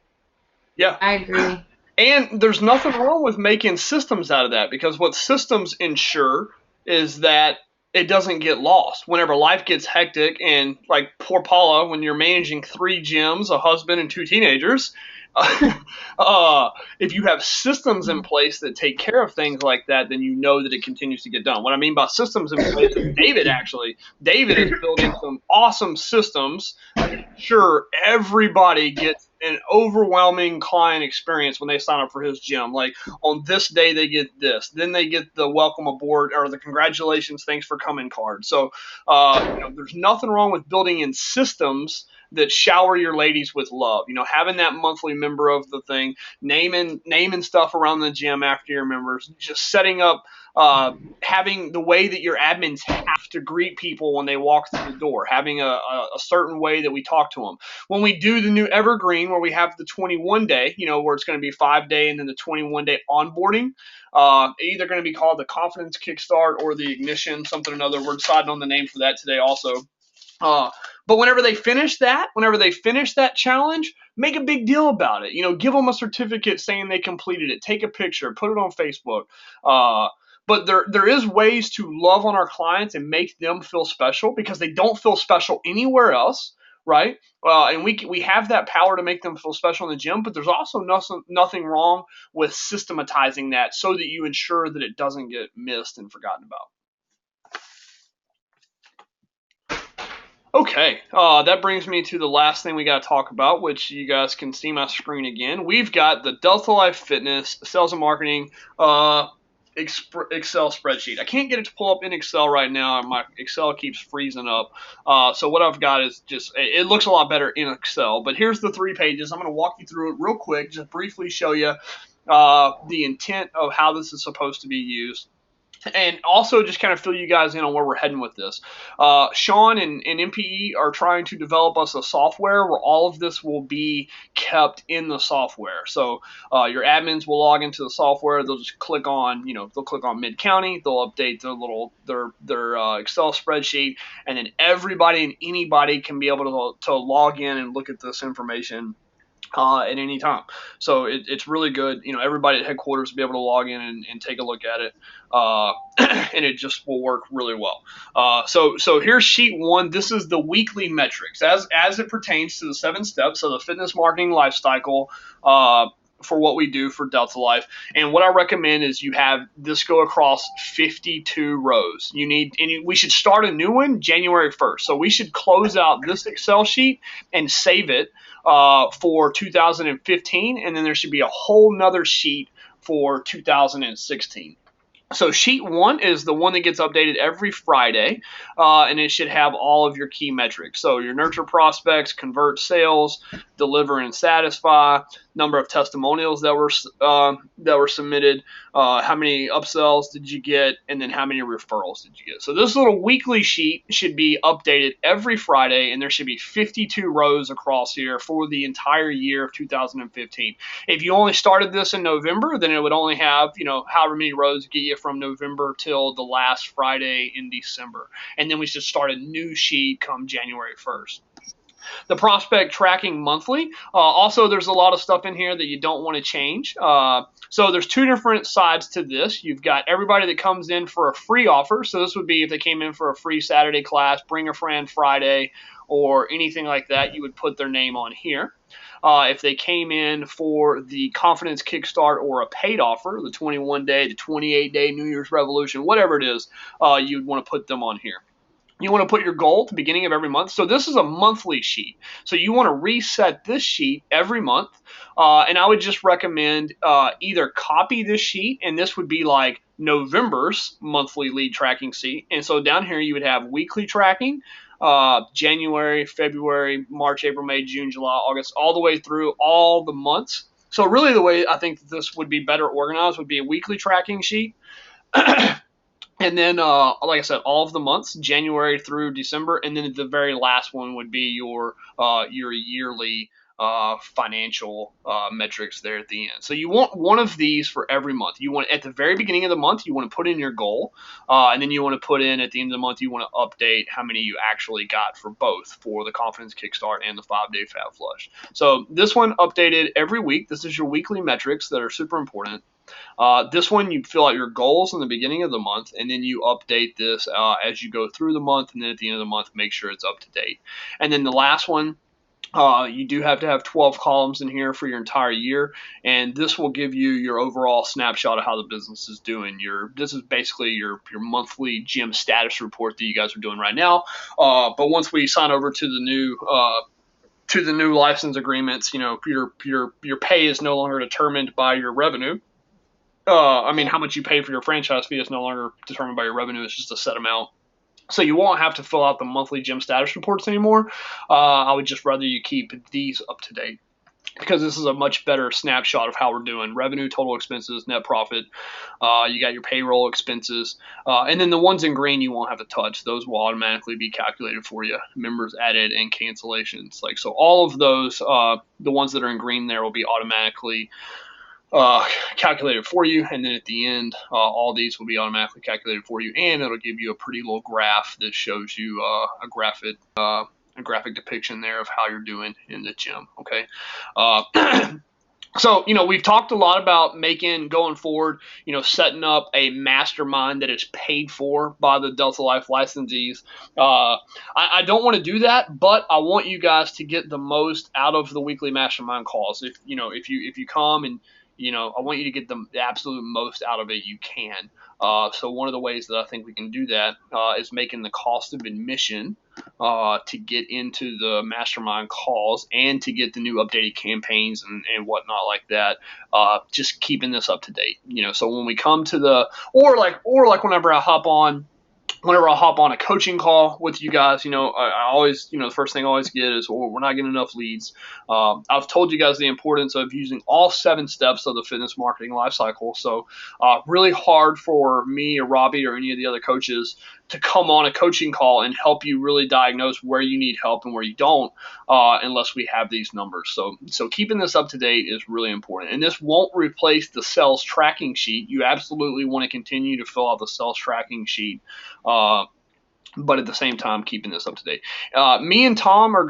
Yeah. I agree. And there's nothing wrong with making systems out of that, because what systems ensure is that it doesn't get lost whenever life gets hectic. And like poor Paula, when you're managing 3 gyms, a husband, and 2 teenagers, if you have systems in place that take care of things like that, then you know that it continues to get done. What I mean by systems in place is David is building some awesome systems to ensure everybody gets an overwhelming client experience when they sign up for his gym. Like, on this day they get this, then they get the welcome aboard or the congratulations, thanks for coming card. So there's nothing wrong with building in systems that shower your ladies with love. Having that monthly member of the thing, naming stuff around the gym after your members, just setting up, having the way that your admins have to greet people when they walk through the door, having a certain way that we talk to them. When we do the new evergreen, where we have the 21 day, where it's going to be 5-day and then the 21 day onboarding, either going to be called the Confidence Kickstart or the Ignition, something or another. We're deciding on the name for that today also. But whenever they finish that challenge, make a big deal about it. Give them a certificate saying they completed it. Take a picture, put it on Facebook. But there is ways to love on our clients and make them feel special, because they don't feel special anywhere else, right? And we have that power to make them feel special in the gym. But there's also nothing wrong with systematizing that so that you ensure that it doesn't get missed and forgotten about. Okay, that brings me to the last thing we got to talk about, which you guys can see my screen again. We've got the Delta Life Fitness Sales and Marketing Excel spreadsheet. I can't get it to pull up in Excel right now. My Excel keeps freezing up. So what I've got is it looks a lot better in Excel. But here's the 3 pages. I'm going to walk you through it real quick, just briefly show you the intent of how this is supposed to be used. And also just kind of fill you guys in on where we're heading with this. Sean and MPE are trying to develop us a software where all of this will be kept in the software. So your admins will log into the software. They'll just click on, Mid-County. They'll update their Excel spreadsheet, and then everybody and anybody can be able to log in and look at this information at any time. So it's really good. Everybody at headquarters will be able to log in and take a look at it. And it just will work really well. So here's sheet 1. This is the weekly metrics as it pertains to the 7 steps. So the fitness marketing life cycle, for what we do for Delta Life. And what I recommend is you have this go across 52 rows. We should start a new one January 1st. So we should close out this Excel sheet and save it for 2015, and then there should be a whole nother sheet for 2016. So sheet 1 is the one that gets updated every Friday, and it should have all of your key metrics. So your nurture prospects, convert sales, deliver and satisfy, number of testimonials that were submitted, how many upsells did you get, and then how many referrals did you get. So this little weekly sheet should be updated every Friday, and there should be 52 rows across here for the entire year of 2015. If you only started this in November, then it would only have, however many rows get you from November till the last Friday in December. And then we should start a new sheet come January 1st. The prospect tracking monthly. Also, there's a lot of stuff in here that you don't want to change. So there's 2 different sides to this. You've got everybody that comes in for a free offer. So this would be if they came in for a free Saturday class, bring a friend Friday, or anything like that, you would put their name on here. If they came in for the Confidence Kickstart or a paid offer, the 21-day, the 28-day New Year's Revolution, whatever it is, you'd want to put them on here. You want to put your goal at the beginning of every month. So this is a monthly sheet. So you want to reset this sheet every month. And I would just recommend either copy this sheet, and this would be like November's monthly lead tracking sheet. And so down here you would have weekly tracking, January, February, March, April, May, June, July, August, all the way through all the months. So really the way I think this would be better organized would be a weekly tracking sheet. And then, like I said, all of the months, January through December, and then the very last one would be your yearly financial metrics there at the end. So you want one of these for every month. You want at the very beginning of the month, you want to put in your goal, and then you want to put in at the end of the month, you want to update how many you actually got for both, for the Confidence Kickstart and the 5-day Fat Flush. So this one updated every week. This is your weekly metrics that are super important. This one, you fill out your goals in the beginning of the month, and then you update this as you go through the month, and then at the end of the month, make sure it's up to date. And then the last one, you do have to have 12 columns in here for your entire year, and this will give you your overall snapshot of how the business is doing. This is basically your monthly gym status report that you guys are doing right now. But once we sign over to the new license agreements, your pay is no longer determined by your revenue. How much you pay for your franchise fee is no longer determined by your revenue. It's just a set amount. So you won't have to fill out the monthly gym status reports anymore. I would just rather you keep these up to date, because this is a much better snapshot of how we're doing. Revenue, total expenses, net profit. You got your payroll expenses. And then the ones in green you won't have to touch. Those will automatically be calculated for you. Members added and cancellations. So all of those, the ones that are in green there will be automatically calculated for you, and then at the end, all these will be automatically calculated for you, and it'll give you a pretty little graph that shows you a graphic depiction there of how you're doing in the gym. Okay. So, we've talked a lot about going forward, setting up a mastermind that is paid for by the Delta Life licensees. I don't want to do that, but I want you guys to get the most out of the weekly mastermind calls. If you come and, I want you to get the absolute most out of it you can. So one of the ways that I think we can do that is making the cost of admission to get into the mastermind calls and to get the new updated campaigns and whatnot like that. Just keeping this up to date. So when we come to or whenever I hop on a coaching call with you guys, I always, the first thing I always get is, we're not getting enough leads. I've told you guys the importance of using all 7 steps of the fitness marketing life cycle. So really hard for me or Robbie or any of the other coaches to come on a coaching call and help you really diagnose where you need help and where you don't, unless we have these numbers. So keeping this up to date is really important. And this won't replace the sales tracking sheet. You absolutely want to continue to fill out the sales tracking sheet, but at the same time, keeping this up to date. Me and Tom are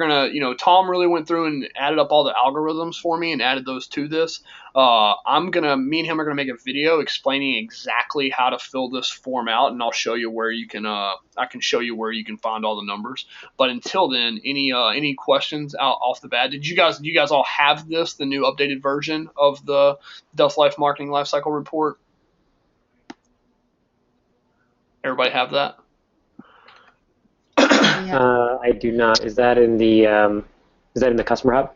Tom really went through and added up all the algorithms for me and added those to this. Me and him are gonna make a video explaining exactly how to fill this form out, and I'll show you where you can, I can show you where you can find all the numbers. But until then, any questions off the bat? Do you guys all have the new updated version of the Delta Life Marketing Lifecycle Report? Everybody have that? I do not. Is that in the customer hub?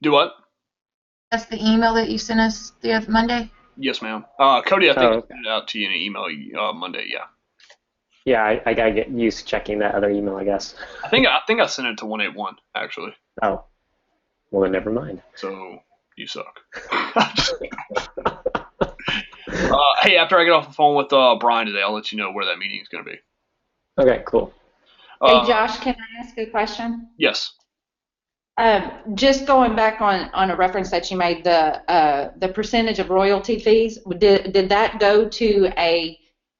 Do what? That's the email that you sent us the other Monday? Yes, ma'am. Cody, I think I sent it out to you in an email Monday. Yeah. Yeah, I gotta get used to checking that other email, I guess. I think I sent it to 181 actually. Oh, well then never mind. So you suck. Hey, after I get off the phone with Brian today, I'll let you know where that meeting is going to be. Okay, cool. Hey, Josh, can I ask a question? Yes. Just going back on a reference that you made, the percentage of royalty fees, did that go to a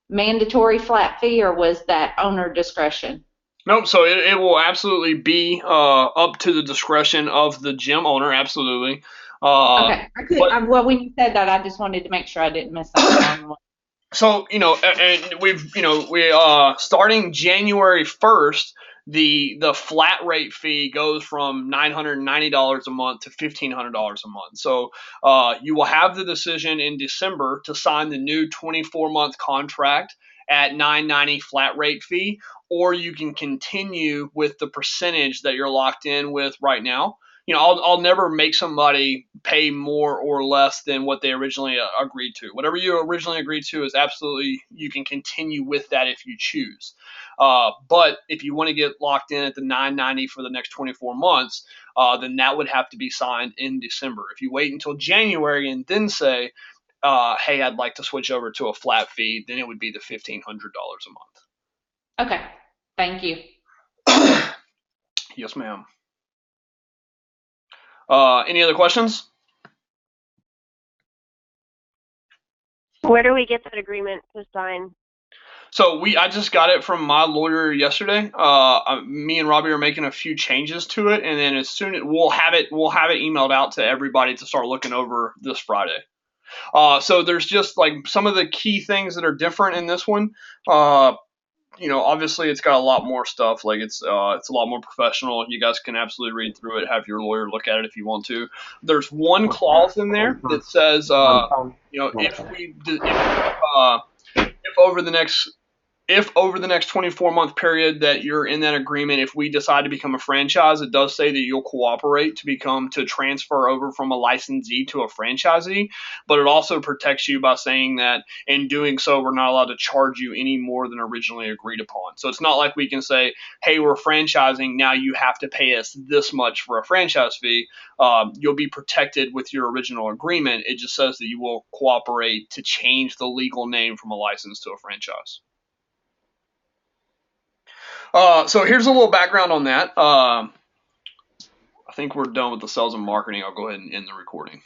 mandatory flat fee, or was that owner discretion? Nope. So it will absolutely be up to the discretion of the gym owner. Absolutely. Okay. Well, when you said that, I just wanted to make sure I didn't miss something. So, and we've, we starting January 1st, the flat rate fee goes from $990 a month to $1,500 a month. So you will have the decision in December to sign the new 24-month contract at $990 flat rate fee, or you can continue with the percentage that you're locked in with right now. I'll never make somebody pay more or less than what they originally agreed to. Whatever you originally agreed to is absolutely, you can continue with that if you choose. But if you want to get locked in at the $990 for the next 24 months, then that would have to be signed in December. If you wait until January and then say, hey, I'd like to switch over to a flat fee, then it would be the $1,500 a month. Okay. Thank you. Yes, ma'am. Any other questions? Where do we get that agreement to sign? So I just got it from my lawyer yesterday. Me and Robbie are making a few changes to it, and then as soon as we'll have it emailed out to everybody to start looking over this Friday. So there's just like some of the key things that are different in this one. Obviously it's got a lot more stuff. Like it's a lot more professional. You guys can absolutely read through it, have your lawyer look at it if you want to. There's one clause in there that says, if over the next 24-month period that you're in that agreement, if we decide to become a franchise, it does say that you'll cooperate to transfer over from a licensee to a franchisee. But it also protects you by saying that in doing so, we're not allowed to charge you any more than originally agreed upon. So it's not like we can say, hey, we're franchising, now you have to pay us this much for a franchise fee. You'll be protected with your original agreement. It just says that you will cooperate to change the legal name from a license to a franchise. So here's a little background on that. I think we're done with the sales and marketing. I'll go ahead and end the recording.